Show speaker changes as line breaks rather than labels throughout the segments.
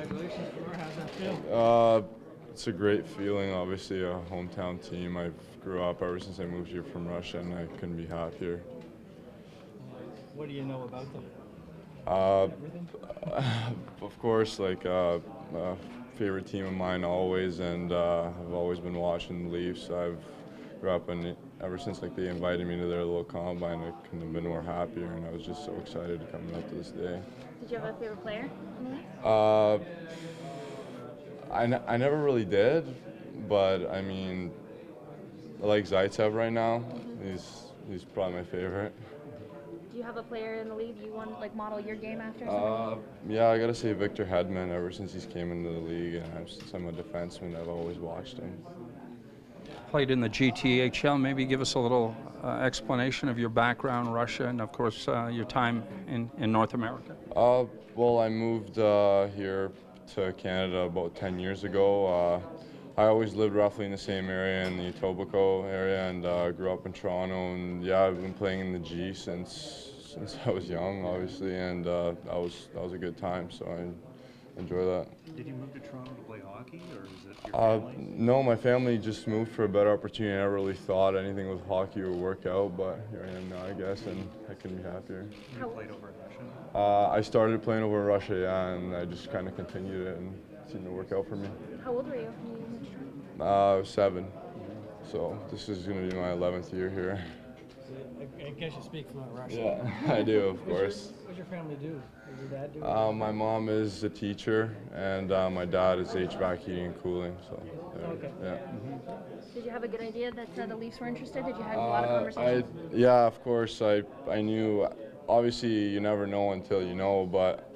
Congratulations, Fedor. How's that feel?
It's a great feeling. Obviously, a hometown team. I grew up ever since I moved here from Russia, and I couldn't be happier.
What do you know about them?
Everything? Of course, favorite team of mine always, and I've always been watching the Leafs. I've grew up and ever since they invited me to their little combine, I couldn't have been more happier, and I was just so excited to come out to this day.
Did you have a favorite player in the Leafs?
I never really did, but I mean, I like Zaitsev right now. He's probably my favorite.
Do you have a player in the league you want model your game after?
Yeah, I gotta say Victor Hedman. Ever since he's came into the league, and since I'm a defenseman, I've always watched him.
Played in the GTHL. Maybe give us a little explanation of your background, Russia, and of course your time in North America.
Well, I moved here to Canada about 10 years ago. I always lived roughly in the same area, in the Etobicoke area, and grew up in Toronto. And yeah, I've been playing in the G since I was young, obviously, and that was a good time. So I enjoy that.
Did you move to Toronto to play hockey, or is it your family?
No, my family just moved for a better opportunity. I never really thought anything with hockey would work out, but here I am now, I guess, and I couldn't be happier.
You played over in Russia?
I started playing over in Russia, yeah, and I just kind of continued it, and it seemed to work out for me.
How old were you when you moved to Toronto?
I was 7, so this is going to be my 11th year here.
I guess you speak fluent Russian.
Yeah, I do, of course.
What's your family do? What does your dad do?
My mom is a teacher, and my dad is HVAC heating and cooling. So,
Okay.
yeah.
Did you have a good idea that the Leafs were interested? Did you have a lot of conversations?
Yeah, of course. I knew. Obviously, you never know until you know, but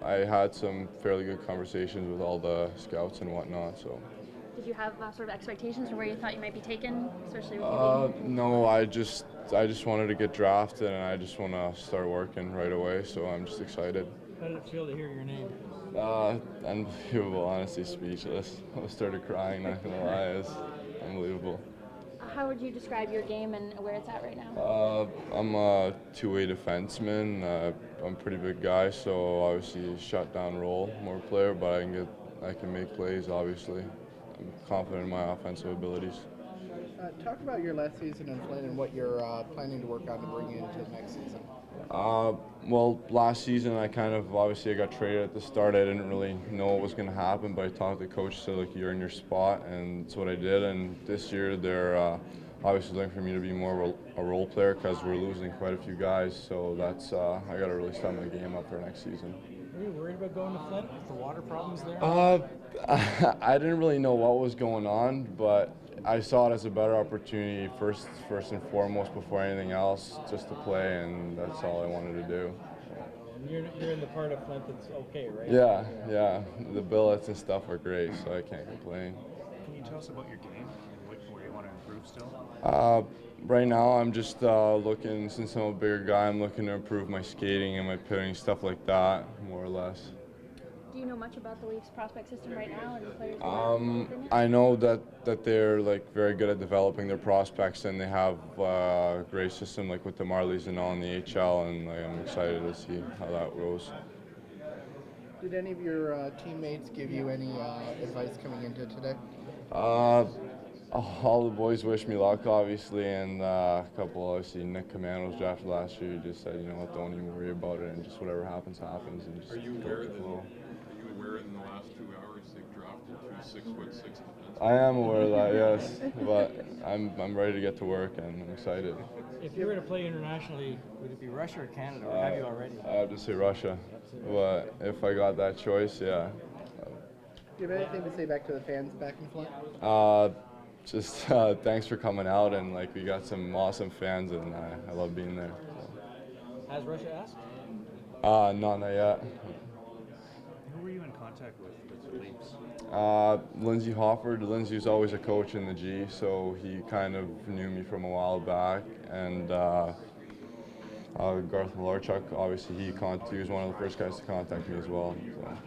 I had some fairly good conversations with all the scouts and whatnot. So.
Did you have sort of expectations for where you thought you might be taken, especially with you being...
No, I just wanted to get drafted, and I just want to start working right away. So I'm just excited.
How did it feel to hear your name?
Unbelievable, honestly, speechless. I started crying, not gonna lie, it's unbelievable.
How would you describe your game and where it's at right now?
I'm a two-way defenseman. I'm a pretty big guy, so obviously shut-down role, more player, but I can make plays, obviously. I'm confident in my offensive abilities.
Talk about your last season in Flint and what you're planning to work on to bring you into the next season.
Well, last season I got traded at the start. I didn't really know what was going to happen, but I talked to the coach, said you're in your spot, and that's what I did. And this year they're obviously looking for me to be more of a role player because we're losing quite a few guys. So that's I got to really step my game up for next season.
Were you worried about going to Flint with the water problems there?
I didn't really know what was going on, but I saw it as a better opportunity first and foremost before anything else, just to play, and that's all I wanted to do.
And you're in the part of Flint that's okay, right?
Yeah. The billets and stuff are great, so I can't complain.
Can you tell us about your game and where you want to improve still?
Right now, I'm just looking, since I'm a bigger guy, I'm looking to improve my skating and my pitting, stuff like that, more or less.
Do you know much about the Leafs prospect system right now and the players?
I know that they're very good at developing their prospects, and they have a great system with the Marlies and all in the HL, and I'm excited to see how that goes.
Did any of your teammates give you any advice coming into today?
All the boys wish me luck, obviously, and a couple, obviously, Nick Commandos drafted last year, just said, you know what, don't even worry about it, and just whatever happens, happens, and just
Are you aware in the last 2 hours they've drafted 2 6'6" defensemen?
I am aware of that, yes, but I'm ready to get to work, and I'm excited.
If you were to play internationally, would it be Russia or Canada, or have you already?
I have to say Russia, but if I got that choice, yeah.
Do you have anything to say back to the fans back in Flint?
Just thanks for coming out, and we got some awesome fans, and I love being there. So.
Has Russia asked?
Not yet.
Who were you in contact with the Leafs?
Lindsey Hofford. Lindsey's always a coach in the G, so he kind of knew me from a while back, and Garth Malarchuk, obviously he was one of the first guys to contact me as well. So.